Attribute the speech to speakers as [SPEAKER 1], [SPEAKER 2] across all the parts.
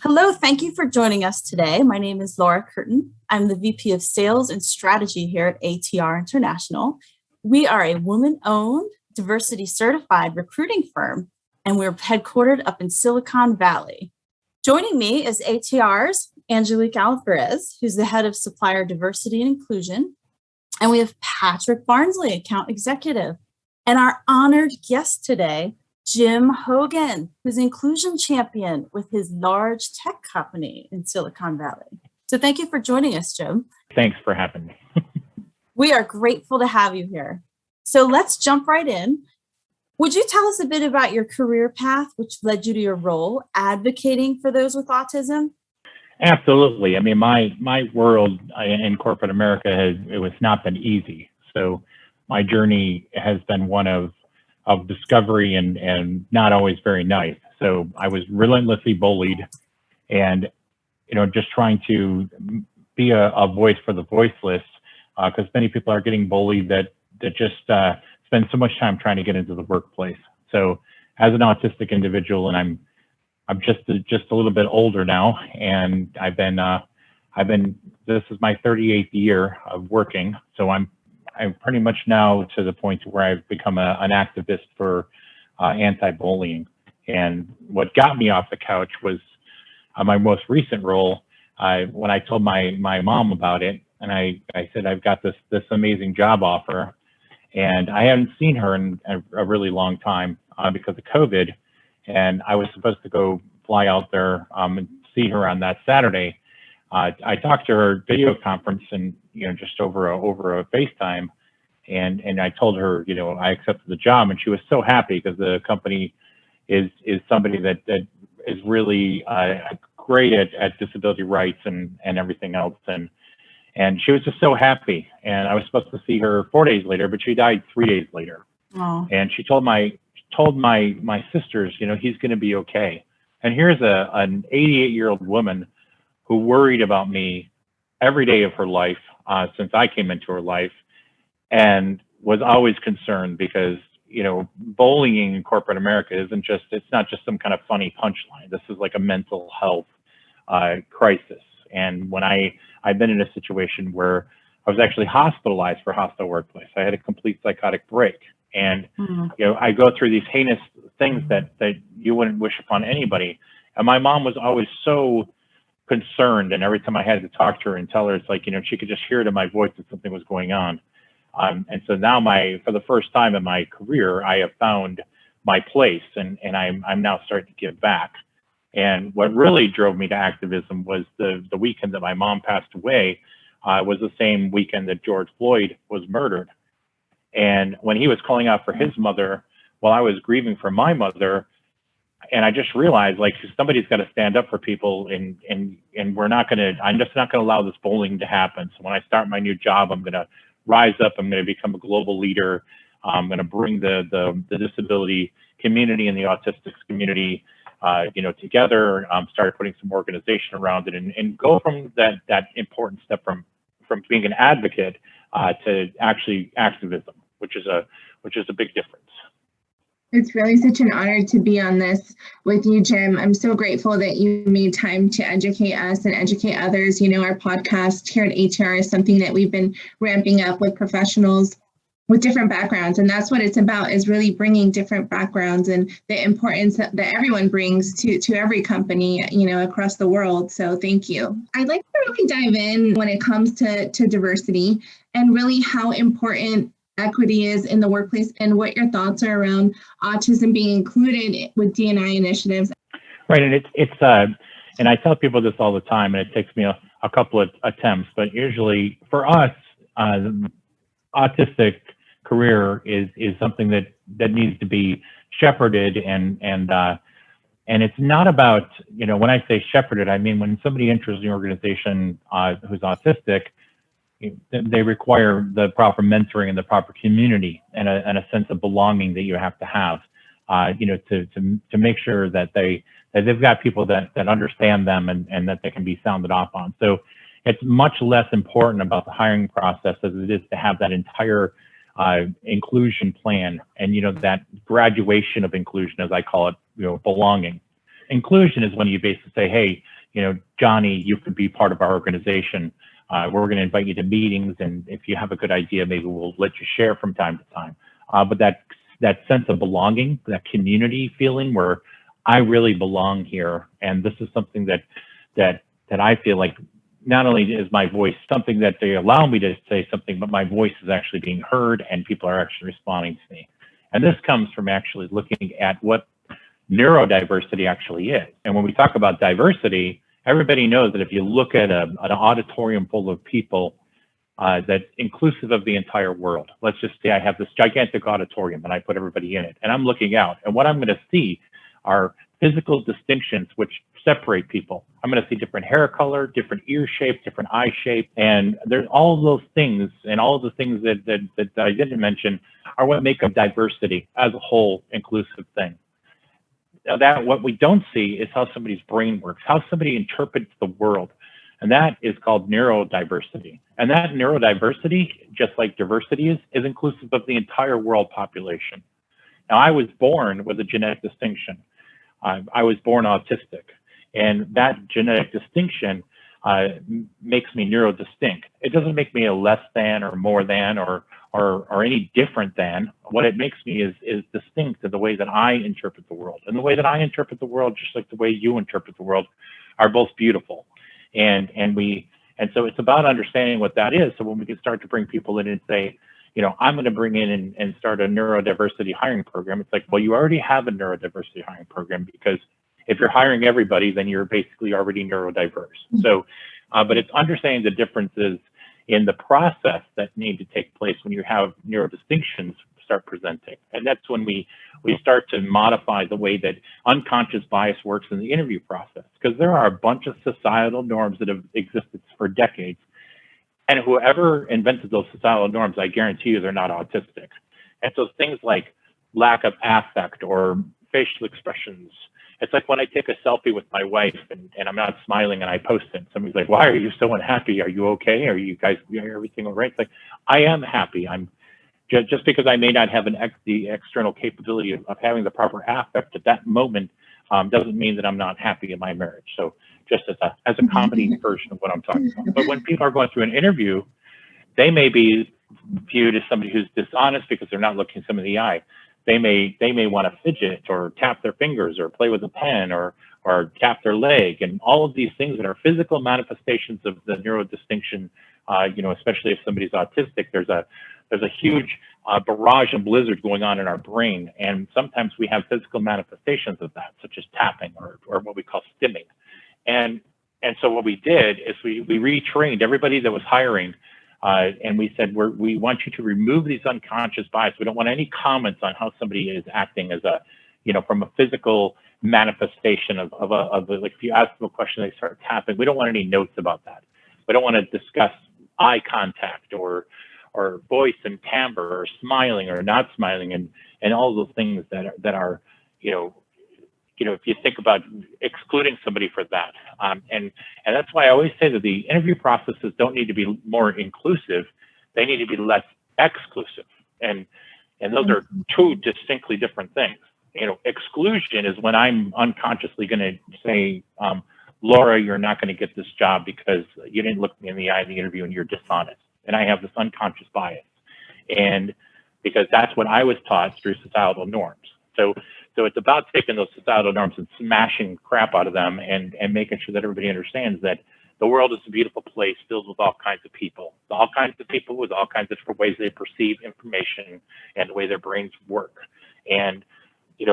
[SPEAKER 1] Hello, thank you for joining us today. My name is Laura Curtin. I'm the VP of Sales and Strategy here at ATR International. We are a woman-owned, diversity-certified recruiting firm, and we're headquartered up in Silicon Valley. Joining me is ATR's Angelique Alvarez, who's the head of supplier diversity and inclusion. And we have Patrick Barnsley, account executive, and our honored guest today, Jim Hogan, who's inclusion champion with his large tech company in Silicon Valley. So thank you for joining us, Jim.
[SPEAKER 2] Thanks for having me.
[SPEAKER 1] We are grateful to have you here. So let's jump right in. Would you tell us a bit about your career path, which led you to your role advocating for those with autism?
[SPEAKER 2] Absolutely. I mean, my world in corporate America has not been easy. So my journey has been one of discovery and not always very nice. So I was relentlessly bullied, and just trying to be a voice for the voiceless, because many people are getting bullied that just spend so much time trying to get into the workplace. So as an autistic individual, and I'm just a little bit older now, and I've been this is my 38th year of working. So I'm pretty much now to the point where I've become an activist for anti-bullying. And what got me off the couch was my most recent role. When I told my mom about it, and I said, I've got this amazing job offer, and I hadn't seen her in a really long time because of COVID. And I was supposed to go fly out there and see her on that Saturday. I talked to her video conference and just over a FaceTime, and I told her I accepted the job, and she was so happy because the company is somebody that is really great at disability rights and everything else, and she was just so happy. And I was supposed to see her 4 days later, but she died 3 days later.
[SPEAKER 1] Oh.
[SPEAKER 2] And she told my sisters, he's going to be okay. And here's an 88-year-old woman who worried about me every day of her life since I came into her life, and was always concerned because bullying in corporate America it's not just some kind of funny punchline. This is like a mental health crisis. And when I've been in a situation where I was actually hospitalized for hostile workplace, I had a complete psychotic break. And I go through these heinous things that you wouldn't wish upon anybody. And my mom was always so concerned, and every time I had to talk to her and tell her, it's like she could just hear it in my voice that something was going on. And so now for the first time in my career, I have found my place, and I'm now starting to give back. And what really drove me to activism was the weekend that my mom passed away. Was the same weekend that George Floyd was murdered. And when he was calling out for his mother, while I was grieving for my mother, and I just realized, like, somebody's got to stand up for people, and I'm just not going to allow this bullying to happen. So when I start my new job, I'm going to rise up. I'm going to become a global leader. I'm going to bring the disability community and the autistic community, together. Start putting some organization around it, and go from that important step from being an advocate to actually activism, which is a big difference.
[SPEAKER 3] It's really such an honor to be on this with you, Jim. I'm so grateful that you made time to educate us and educate others. Our podcast here at ATR is something that we've been ramping up with professionals with different backgrounds. And that's what it's about, is really bringing different backgrounds and the importance that everyone brings to every company, across the world. So thank you. I'd like to really dive in when it comes to diversity and really how important equity is in the workplace, and what your thoughts are around autism being included with D&I initiatives.
[SPEAKER 2] Right, and it's and I tell people this all the time, and it takes me a couple of attempts, but usually for us, autistic career is something that needs to be shepherded, and it's not about, when I say shepherded, I mean when somebody enters the organization who's autistic, they require the proper mentoring and the proper community and a sense of belonging that you have to have, to make sure that they've got people that understand them and that they can be sounded off on. So it's much less important about the hiring process as it is to have that entire inclusion plan and, that graduation of inclusion, as I call it, belonging. Inclusion is when you basically say, hey, Johnny, you could be part of our organization. We're going to invite you to meetings, and if you have a good idea, maybe we'll let you share from time to time. But that sense of belonging, that community feeling where I really belong here, and this is something that I feel like not only is my voice something that they allow me to say something, but my voice is actually being heard, and people are actually responding to me. And this comes from actually looking at what neurodiversity actually is. And when we talk about diversity, everybody knows that if you look at an auditorium full of people that's inclusive of the entire world, let's just say I have this gigantic auditorium and I put everybody in it, and I'm looking out, and what I'm going to see are physical distinctions which separate people. I'm going to see different hair color, different ear shape, different eye shape, and there's all of those things, and all of the things that I didn't mention are what make up diversity as a whole inclusive thing. Now that what we don't see is how somebody's brain works, how somebody interprets the world, and that is called neurodiversity. And that neurodiversity, just like diversity is inclusive of the entire world population. Now, I was born with a genetic distinction. I was born autistic, and that genetic distinction makes me neurodistinct. It doesn't make me a less than or more than or any different than. What it makes me is distinct in the way that I interpret the world. And the way that I interpret the world, just like the way you interpret the world, are both beautiful. And so it's about understanding what that is. So when we can start to bring people in and say, I'm going to bring in and start a neurodiversity hiring program. It's like, well, you already have a neurodiversity hiring program, because if you're hiring everybody, then you're basically already neurodiverse. So, but it's understanding the differences in the process that need to take place when you have neurodistinctions start presenting. And that's when we start to modify the way that unconscious bias works in the interview process, because there are a bunch of societal norms that have existed for decades. And whoever invented those societal norms, I guarantee you they're not autistic. And so things like lack of affect or facial expressions. It's like when I take a selfie with my wife and I'm not smiling and I post it. Somebody's like, why are you so unhappy? Are you okay? Are you guys, everything all right? It's like, I am happy. I'm just because I may not have the external capability of having the proper affect at that moment doesn't mean that I'm not happy in my marriage. So just as a comedy version of what I'm talking about. But when people are going through an interview, they may be viewed as somebody who's dishonest because they're not looking somebody in the eye. They may want to fidget or tap their fingers or play with a pen or tap their leg, and all of these things that are physical manifestations of the neurodistinction. Especially if somebody's autistic, there's a huge barrage and blizzard going on in our brain, and sometimes we have physical manifestations of that, such as tapping or what we call stimming. And so what we did is we retrained everybody that was hiring, and we said, we want you to remove these unconscious bias. We don't want any comments on how somebody is acting as from a physical manifestation of like if you ask them a question, they start tapping. We don't want any notes about that. We don't want to discuss eye contact or voice and timbre or smiling or not smiling and all those things that are if you think about excluding somebody for that. And that's why I always say that the interview processes don't need to be more inclusive. They need to be less exclusive. And those are two distinctly different things. Exclusion is when I'm unconsciously going to say, Laura, you're not going to get this job because you didn't look me in the eye in the interview and you're dishonest. And I have this unconscious bias. And because that's what I was taught through societal norms. So it's about taking those societal norms and smashing crap out of them and making sure that everybody understands that the world is a beautiful place filled with all kinds of people with all kinds of different ways they perceive information and the way their brains work. And,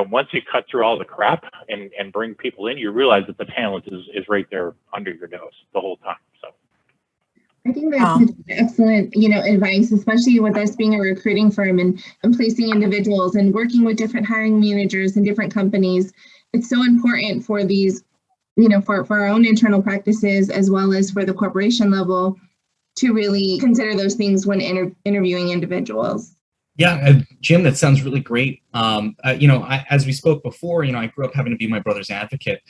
[SPEAKER 2] once you cut through all the crap and bring people in, you realize that the talent is right there under your nose the whole time. So
[SPEAKER 3] I think that's excellent, advice, especially with us being a recruiting firm and placing individuals and working with different hiring managers and different companies. It's so important for these, for our own internal practices, as well as for the corporation level, to really consider those things when interviewing individuals.
[SPEAKER 4] Yeah, Jim, that sounds really great. As we spoke before, I grew up having to be my brother's advocate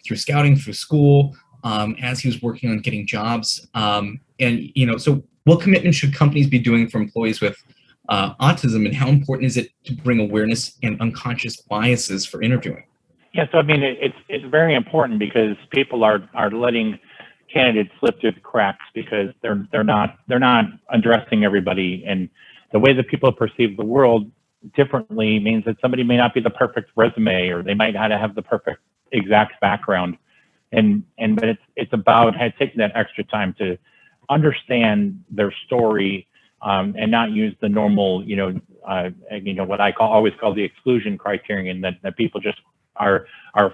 [SPEAKER 4] through scouting, through school, as he was working on getting jobs. So what commitment should companies be doing for employees with autism, and how important is it to bring awareness and unconscious biases for interviewing?
[SPEAKER 2] Yeah, so I mean, it's very important because people are letting candidates slip through the cracks because they're not addressing everybody, and the way that people perceive the world differently means that somebody may not be the perfect resume, or they might not have the perfect exact background, but it's about taking that extra time to understand their story, and not use the normal, what I always call the exclusion criterion, that people just are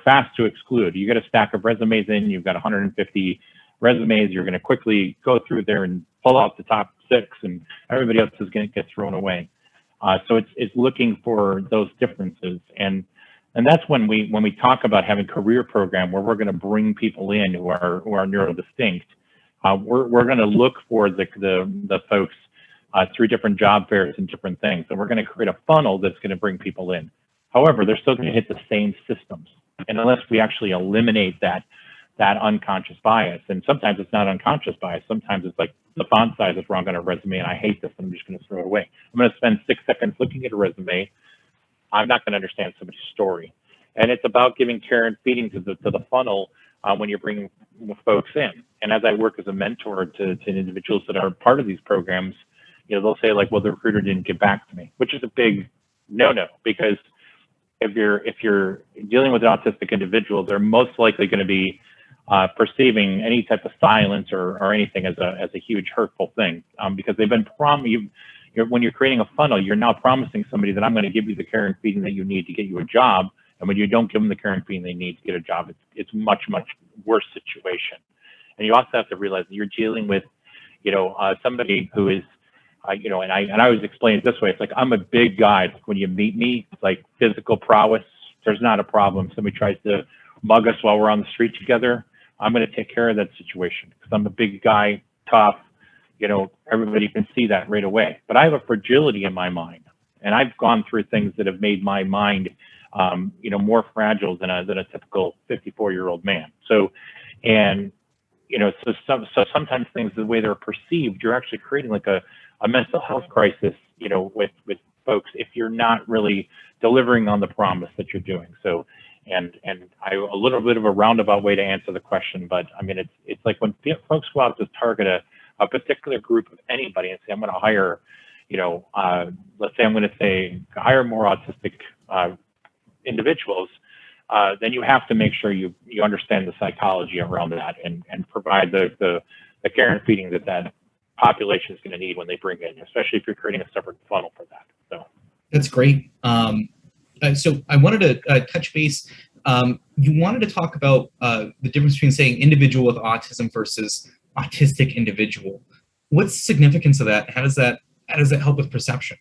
[SPEAKER 2] fast to exclude. You get a stack of resumes in, you've got 150 resumes, you're going to quickly go through there and pull out the top 6, and everybody else is going to get thrown away. So it's looking for those differences, and that's when we talk about having a career program where we're going to bring people in who are neurodistinct. We're going to look for the folks through different job fairs and different things, and we're going to create a funnel that's going to bring people in. However, they're still going to hit the same systems, and unless we actually eliminate that unconscious bias, and sometimes it's not unconscious bias, sometimes it's like the font size is wrong on a resume and I hate this and I'm just going to throw it away. I'm going to spend 6 seconds looking at a resume. I'm not going to understand somebody's story, and it's about giving care and feeding to the funnel when you're bringing folks in. And as I work as a mentor to individuals that are part of these programs, they'll say like, well, the recruiter didn't get back to me, which is a big no-no, because if you're dealing with an autistic individual, they're most likely going to be perceiving any type of silence or anything as a huge hurtful thing, because they've been when you're creating a funnel, you're now promising somebody that I'm going to give you the care and feeding that you need to get you a job, and when you don't give them the care and feeding they need to get a job, it's much worse situation. And you also have to realize that you're dealing with somebody who is and I always explain it this way. It's like, I'm a big guy. When you meet me, it's like physical prowess, there's not a problem. Somebody tries to mug us while we're on the street together, I'm going to take care of that situation because I'm a big guy, tough. Everybody can see that right away. But I have a fragility in my mind, and I've gone through things that have made my mind, more fragile than a typical 54-year-old man. So sometimes things, the way they're perceived, you're actually creating like a mental health crisis, with folks if you're not really delivering on the promise that you're doing. So, and a little bit of a roundabout way to answer the question, but I mean, it's like when folks go out to target a particular group of anybody and say, I'm going to hire, let's say I'm going to say hire more autistic individuals, then you have to make sure you understand the psychology around that and provide the care and feeding that population is going to need when they bring in, especially if you're creating a separate funnel for that. So
[SPEAKER 4] that's great. So I wanted to touch base. You wanted to talk about the difference between saying individual with autism versus autistic individual. What's the significance of that? How does that help with perception?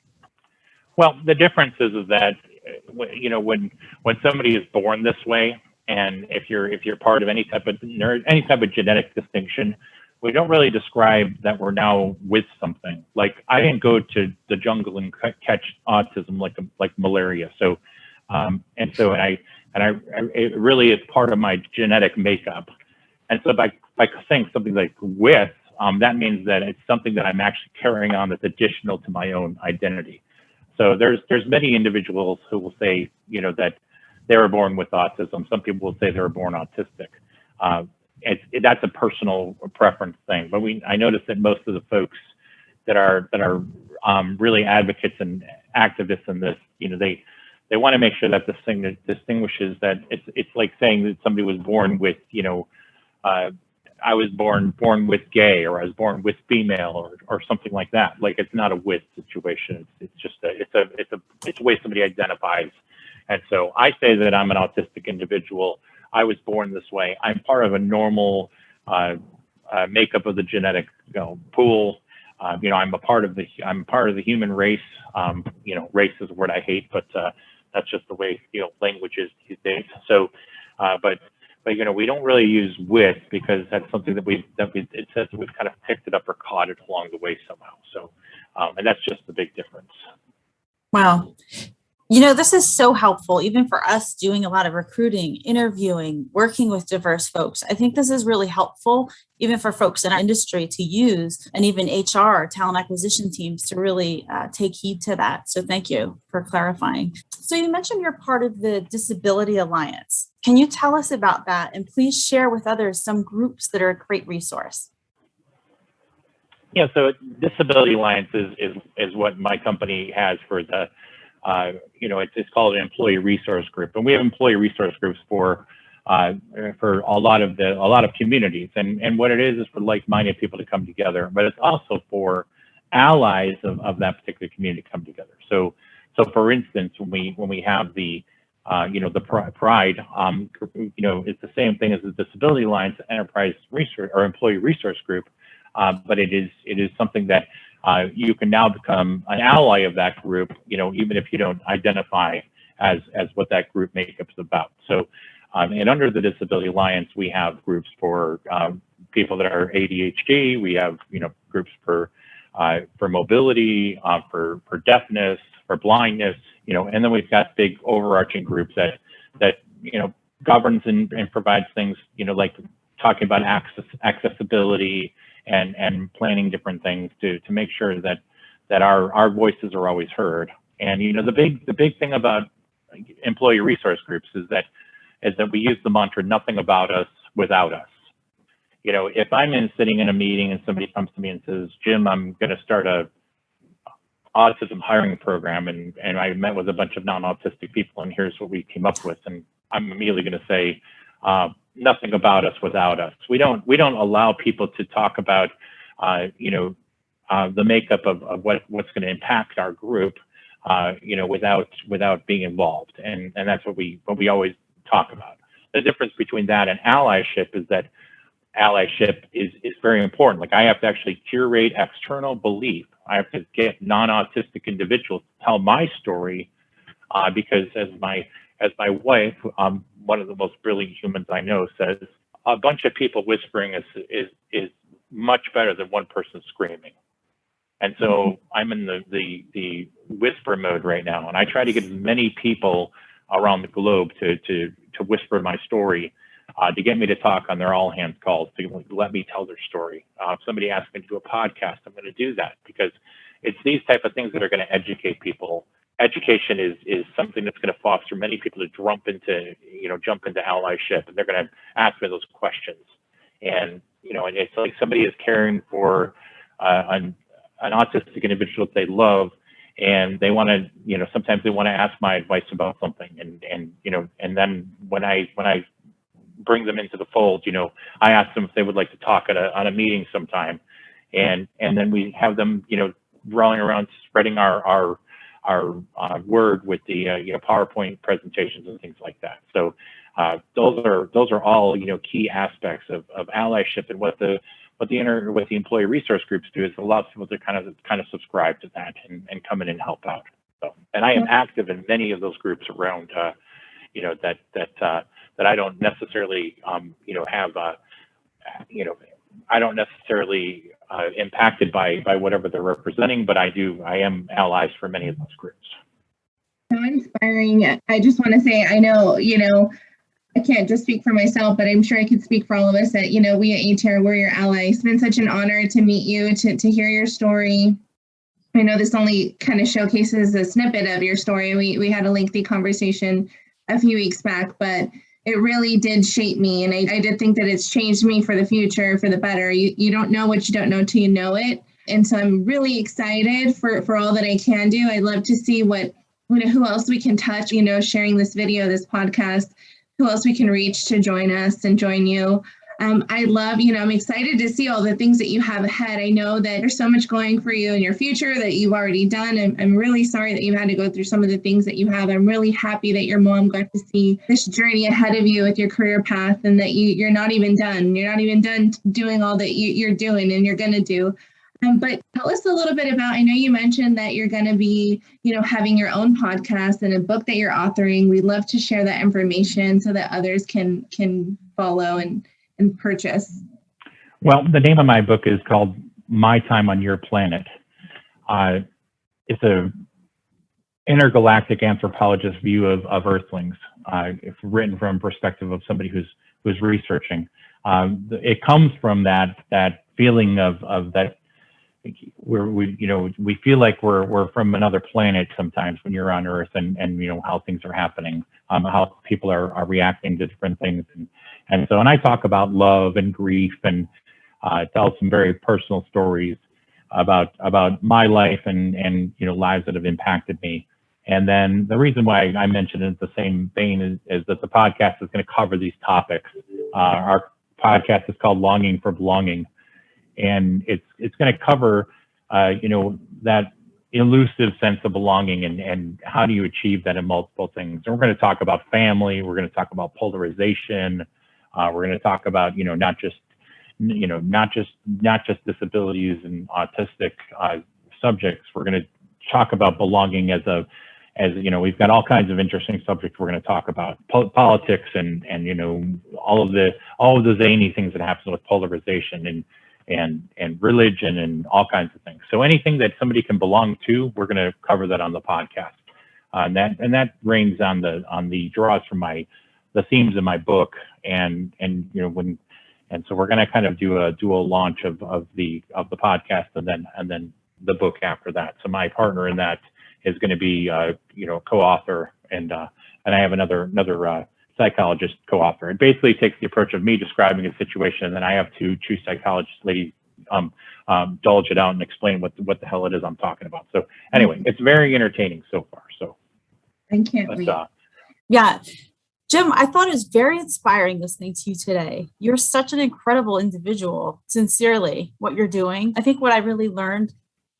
[SPEAKER 2] Well, the difference is that when somebody is born this way, and if you're part of any type of genetic distinction, we don't really describe that we're now with something. Like, I didn't go to the jungle and catch autism like malaria. So, it really is part of my genetic makeup. And so by saying something like with, that means that it's something that I'm actually carrying on that's additional to my own identity. So there's many individuals who will say, that they were born with autism. Some people will say they were born autistic. That's a personal preference thing. But I noticed that most of the folks that are really advocates and activists in this, they want to make sure that this thing that distinguishes that it's like saying that somebody was born with, I was born with gay, or I was born with female, or something like that. Like, it's not a with situation. It's just it's a way somebody identifies. And so I say that I'm an autistic individual. I was born this way. I'm part of a normal makeup of the genetic pool. I'm part of the human race. Race is a word I hate, but that's just the way language is these days. So, but we don't really use with, because that's something that it says that we've kind of picked it up or caught it along the way somehow. So, and that's just the big difference.
[SPEAKER 1] Wow. This is so helpful, even for us doing a lot of recruiting, interviewing, working with diverse folks. I think this is really helpful, even for folks in our industry to use, and even HR, talent acquisition teams to really take heed to that. So thank you for clarifying. So you mentioned you're part of the Disability Alliance. Can you tell us about that? And please share with others some groups that are a great resource.
[SPEAKER 2] Yeah, so Disability Alliance is what my company has for the it's called an employee resource group, and we have employee resource groups for a lot of communities, and what it is for like-minded people to come together, but it's also for allies of that particular community to come together. So for instance, when we have the Pride, it's the same thing as the Disability Alliance Enterprise Resource or Employee Resource Group, but it is something that you can now become an ally of that group, even if you don't identify as what that group makeup is about. So, and under the Disability Alliance, we have groups for people that are ADHD. We have, groups for mobility, for deafness, for blindness, and then we've got big overarching groups that governs and provides things, like talking about accessibility, and planning different things to make sure that our voices are always heard. And the big thing about employee resource groups is that we use the mantra "nothing about us without us." If I'm sitting in a meeting and somebody comes to me and says, "Jim, I'm going to start a autism hiring program, and I met with a bunch of non-autistic people, and here's what we came up with," and I'm immediately going to say, nothing about us without us. We don't allow people to talk about, the makeup of what's going to impact our group, without being involved. And that's what we always talk about. The difference between that and allyship is that allyship is very important. Like, I have to actually curate external belief. I have to get non-autistic individuals to tell my story, because as my wife, one of the most brilliant humans I know, says, a bunch of people whispering is much better than one person screaming. And so I'm in the whisper mode right now, and I try to get as many people around the globe to whisper my story, to get me to talk on their all hands calls, to let me tell their story. If somebody asks me to do a podcast, I'm going to do that, because it's these type of things that are going to educate people. Education is something that's going to foster many people to jump into allyship, and they're going to ask me those questions. And and it's like somebody is caring for an autistic individual that they love, and they want to, sometimes they want to ask my advice about something, and then when I bring them into the fold, I ask them if they would like to talk on a meeting sometime, and then we have them, rolling around spreading our word with the PowerPoint presentations and things like that. So those are all key aspects of allyship, and what the employee resource groups do is allow people to kind of subscribe to that and come in and help out. So, and I am active in many of those groups around that I don't necessarily have I don't necessarily impacted by whatever they're representing, but I am allies for many of those groups.
[SPEAKER 3] So inspiring. I just want to say, I know, I can't just speak for myself, but I'm sure I could speak for all of us that, we at ATR, we're your allies. It's been such an honor to meet you, to hear your story. I know this only kind of showcases a snippet of your story. We had a lengthy conversation a few weeks back, but it really did shape me. And I did think that it's changed me for the future, for the better. You don't know what you don't know till you know it. And so I'm really excited for all that I can do. I'd love to see who else we can touch, sharing this video, this podcast, who else we can reach to join us and join you. I love, I'm excited to see all the things that you have ahead. I know that there's so much going for you in your future that you've already done. I'm really sorry that you had to go through some of the things that you have. I'm really happy that your mom got to see this journey ahead of you with your career path, and that you're not even done. You're not even done doing all that you're doing and you're going to do. But tell us a little bit about, I know you mentioned that you're going to be, having your own podcast and a book that you're authoring. We'd love to share that information so that others can follow and purchase.
[SPEAKER 2] Well, the name of my book is called My Time on Your Planet. It's intergalactic anthropologist view of Earthlings, if written from a perspective of somebody who's researching. It comes from that feeling of that we feel like we're from another planet sometimes when you're on Earth, and how things are happening, how people are reacting to different things, and so I talk about love and grief, and tell some very personal stories about my life and lives that have impacted me. And then the reason why I mentioned it in the same vein is that the podcast is going to cover these topics. Our podcast is called Longing for Belonging, and it's going to cover that elusive sense of belonging and how do you achieve that in multiple things. And we're going to talk about family. We're going to talk about polarization. We're going to talk about not just disabilities and autistic subjects. We're going to talk about belonging as we've got all kinds of interesting subjects we're going to talk about, politics and all of the zany things that happen with polarization and religion and all kinds of things. So anything that somebody can belong to, we're going to cover that on the podcast. And that reigns on the draws from the themes in my book, and so we're going to kind of do a dual launch of the podcast and then the book after that. So my partner in that is going to be co-author, and I have another psychologist co-author. It basically takes the approach of me describing a situation, and then I have two psychologist ladies dulge it out and explain what the hell it is I'm talking about. So anyway, it's very entertaining so far. So
[SPEAKER 3] I can't wait.
[SPEAKER 1] Yeah. Jim, I thought it was very inspiring listening to you today. You're such an incredible individual, sincerely, what you're doing. I think what I really learned,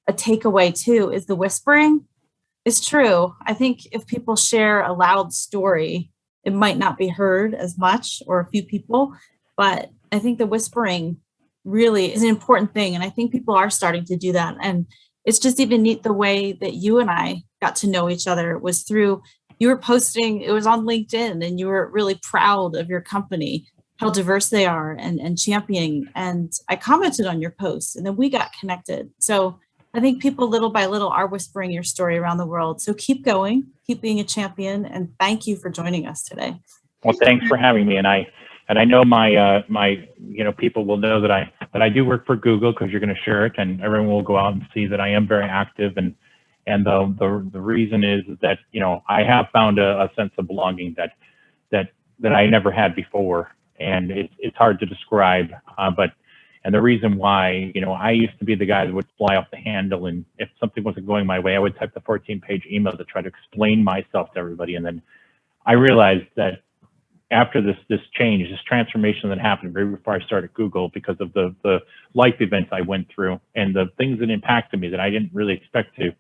[SPEAKER 1] a takeaway too, is the whispering is true. I think if people share a loud story, it might not be heard as much, or a few people, but I think the whispering really is an important thing. And I think people are starting to do that. And it's just even neat the way that you and I got to know each other was through, you were posting, it was on LinkedIn, and you were really proud of your company, how diverse they are and championing. And I commented on your post, and then we got connected. So I think people little by little are whispering your story around the world. So keep going, keep being a champion, and thank you for joining us today.
[SPEAKER 2] Well, thanks for having me. And I know my people will know that I do work for Google, because you're going to share it, and everyone will go out and see that I am very active. And the reason is that I have found a sense of belonging that I never had before, and it's hard to describe. And the reason why, I used to be the guy that would fly off the handle, and if something wasn't going my way, I would type the 14-page email to try to explain myself to everybody. And then I realized that after this change, this transformation that happened right before I started Google, because of the life events I went through and the things that impacted me that I didn't really expect to,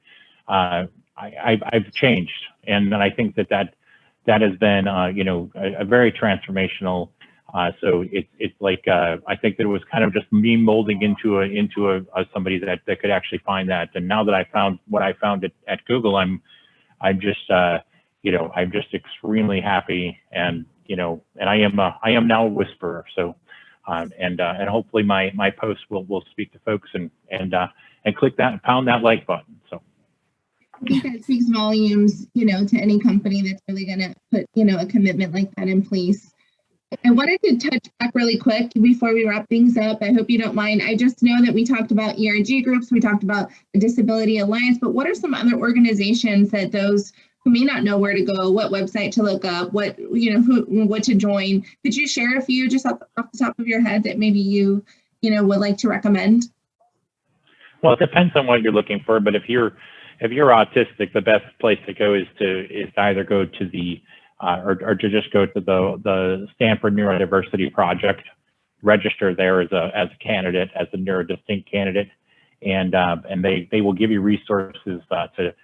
[SPEAKER 2] I've changed. And I think that has been, a very transformational. So it's like, I think that it was kind of just me molding into a somebody that could actually find that. And now that I found what I found at Google, I'm just extremely happy, and I am now a whisperer. So, and hopefully my posts will speak to folks and click that and pound that like button. So
[SPEAKER 3] I think that speaks volumes, to any company that's really going to put, a commitment like that in place. I wanted to touch back really quick before we wrap things up. I hope you don't mind. I just know that we talked about ERG groups, we talked about the Disability Alliance, but what are some other organizations that those who may not know where to go, what website to look up, what to join? Could you share a few just off the top of your head that maybe you would like to recommend?
[SPEAKER 2] Well, it depends on what you're looking for, but if you're autistic, the best place to go is to either go to the or to just go to the Stanford Neurodiversity Project, register there as a candidate, as a neurodistinct candidate, and they will give you resources to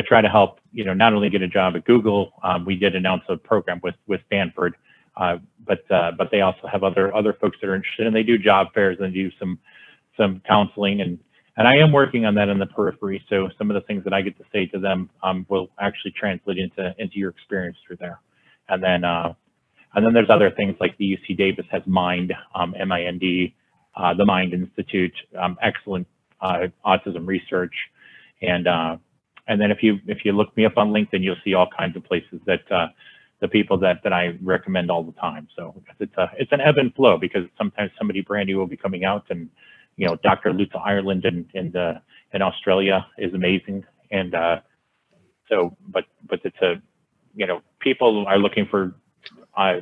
[SPEAKER 2] try to help not only get a job at Google. We did announce a program with Stanford, but they also have other folks that are interested, and they do job fairs and do some counseling, and I am working on that in the periphery. So some of the things that I get to say to them will actually translate into your experience through there. And then there's other things like the UC Davis has Mind, MIND, the Mind Institute, excellent autism research, and And then if you look me up on LinkedIn, you'll see all kinds of places that the people that I recommend all the time. So it's an ebb and flow, because sometimes somebody brand new will be coming out, and Dr. Lutz Ireland in Australia is amazing. And but it's people are looking for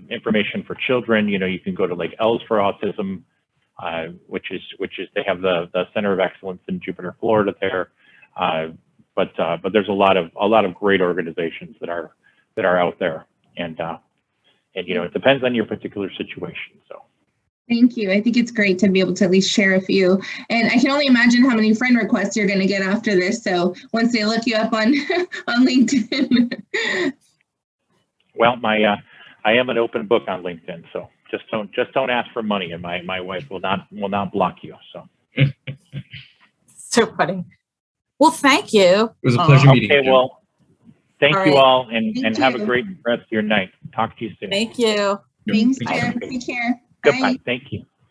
[SPEAKER 2] information for children. You can go to like L's for Autism, which is they have the Center of Excellence in Jupiter, Florida there. But there's a lot of great organizations that are out there, and it depends on your particular situation. So.
[SPEAKER 3] Thank you. I think it's great to be able to at least share a few. And I can only imagine how many friend requests you're going to get after this. So once they look you up on LinkedIn.
[SPEAKER 2] Well, I am an open book on LinkedIn, so just don't ask for money, and my wife will not block you. So.
[SPEAKER 1] So funny. Well, thank you.
[SPEAKER 4] It was a pleasure meeting you.
[SPEAKER 2] Okay, well, thank you all, and have
[SPEAKER 3] you.
[SPEAKER 2] a great rest of your night. Talk to you soon.
[SPEAKER 1] Thank you.
[SPEAKER 3] Thanks, Jim. Take care.
[SPEAKER 2] Goodbye.
[SPEAKER 3] Bye.
[SPEAKER 2] Thank you.